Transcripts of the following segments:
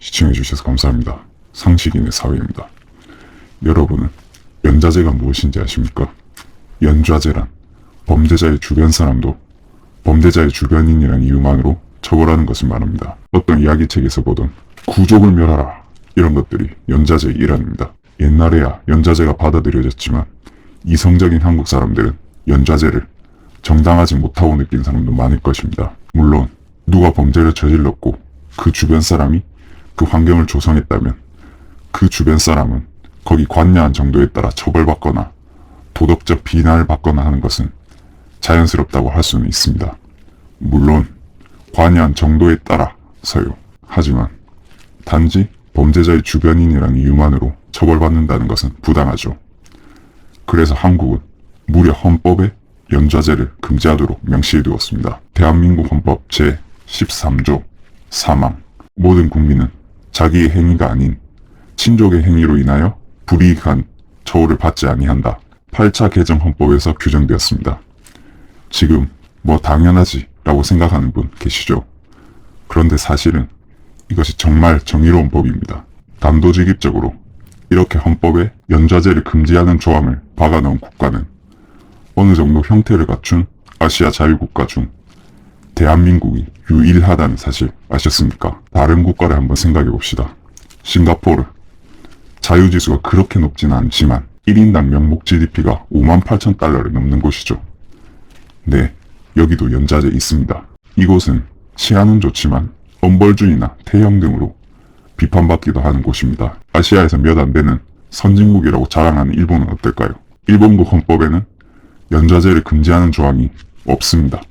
시청해주셔서 감사합니다. 상식인의 사회입니다. 여러분은 연좌제가 무엇인지 아십니까? 연좌제란 범죄자의 주변 사람도 범죄자의 주변인이라는 이유만으로 처벌하는 것을 말합니다. 어떤 이야기책에서 보던 구족을 멸하라 이런 것들이 연좌제의 일환입니다. 옛날에야 연좌제가 받아들여졌지만 이성적인 한국 사람들은 연좌제를 정당하지 못하고 느낀 사람도 많을 것입니다. 물론 누가 범죄를 저질렀고 그 주변 사람이 그 환경을 조성했다면 그 주변 사람은 거기 관여한 정도에 따라 처벌받거나 도덕적 비난을 받거나 하는 것은 자연스럽다고 할 수는 있습니다. 물론 관여한 정도에 따라서요. 하지만 단지 범죄자의 주변인이라는 이유만으로 처벌받는다는 것은 부당하죠. 그래서 한국은 무려 헌법에 연좌제를 금지하도록 명시해두었습니다. 대한민국 헌법 제13조 사망 모든 국민은 자기의 행위가 아닌 친족의 행위로 인하여 불이익한 처우를 받지 아니한다. 8차 개정 헌법에서 규정되었습니다. 지금 뭐 당연하지 라고 생각하는 분 계시죠? 그런데 사실은 이것이 정말 정의로운 법입니다. 단도직입적으로 이렇게 헌법에 연좌제를 금지하는 조항을 박아넣은 국가는 어느 정도 형태를 갖춘 아시아 자유국가 중 대한민국이 유일하다는 사실 아셨습니까? 다른 국가를 한번 생각해 봅시다. 싱가포르. 자유지수가 그렇게 높지는 않지만 1인당 명목 GDP가 58,000달러를 넘는 곳이죠. 네, 여기도 연좌제 있습니다. 이곳은 치안은 좋지만 엄벌주의나 태형 등으로 비판받기도 하는 곳입니다. 아시아에서 몇 안 되는 선진국이라고 자랑하는 일본은 어떨까요? 일본국 헌법에는 연좌제를 금지하는 조항이 없습니다.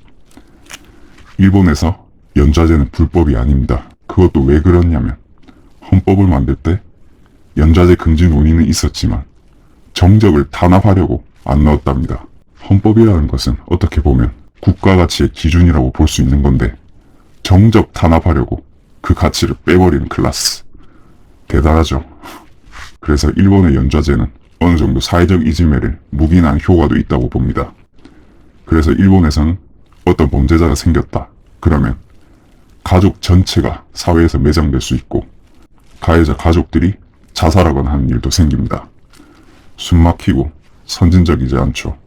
일본에서 연좌제는 불법이 아닙니다. 그것도 왜 그렇냐면 헌법을 만들 때 연좌제 금지 논의는 있었지만 정적을 탄압하려고 안 넣었답니다. 헌법이라는 것은 어떻게 보면 국가 가치의 기준이라고 볼 수 있는 건데 정적 탄압하려고 그 가치를 빼버리는 클라스. 대단하죠. 그래서 일본의 연좌제는 어느 정도 사회적 이지매를 묵인한 효과도 있다고 봅니다. 그래서 일본에서는 어떤 범죄자가 생겼다. 그러면 가족 전체가 사회에서 매장될 수 있고 가해자 가족들이 자살하거나 하는 일도 생깁니다. 숨막히고 선진적이지 않죠.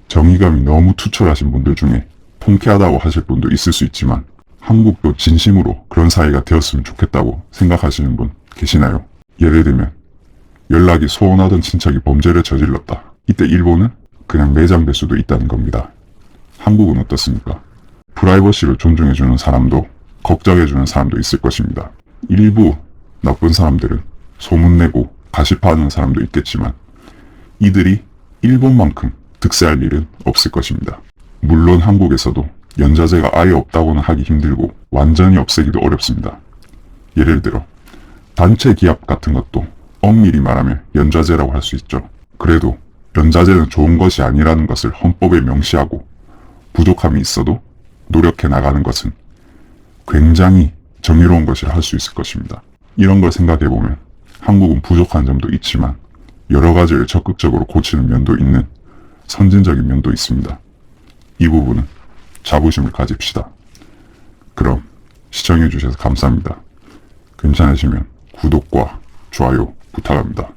정의감이 너무 투철하신 분들 중에 통쾌하다고 하실 분도 있을 수 있지만 한국도 진심으로 그런 사회가 되었으면 좋겠다고 생각하시는 분 계시나요? 예를 들면 연락이 소원하던 친척이 범죄를 저질렀다. 이때 일본은 그냥 매장될 수도 있다는 겁니다. 한국은 어떻습니까? 프라이버시를 존중해주는 사람도 걱정해주는 사람도 있을 것입니다. 일부 나쁜 사람들은 소문내고 가시파하는 사람도 있겠지만 이들이 일본만큼 득세할 일은 없을 것입니다. 물론 한국에서도 연좌제가 아예 없다고는 하기 힘들고 완전히 없애기도 어렵습니다. 예를 들어 단체 기합 같은 것도 엄밀히 말하면 연좌제라고 할 수 있죠. 그래도 연좌제는 좋은 것이 아니라는 것을 헌법에 명시하고 부족함이 있어도 노력해 나가는 것은 굉장히 정의로운 것이라 할 수 있을 것입니다. 이런 걸 생각해보면 한국은 부족한 점도 있지만 여러 가지를 적극적으로 고치는 면도 있는 선진적인 면도 있습니다. 이 부분은 자부심을 가집시다. 그럼 시청해주셔서 감사합니다. 괜찮으시면 구독과 좋아요 부탁합니다.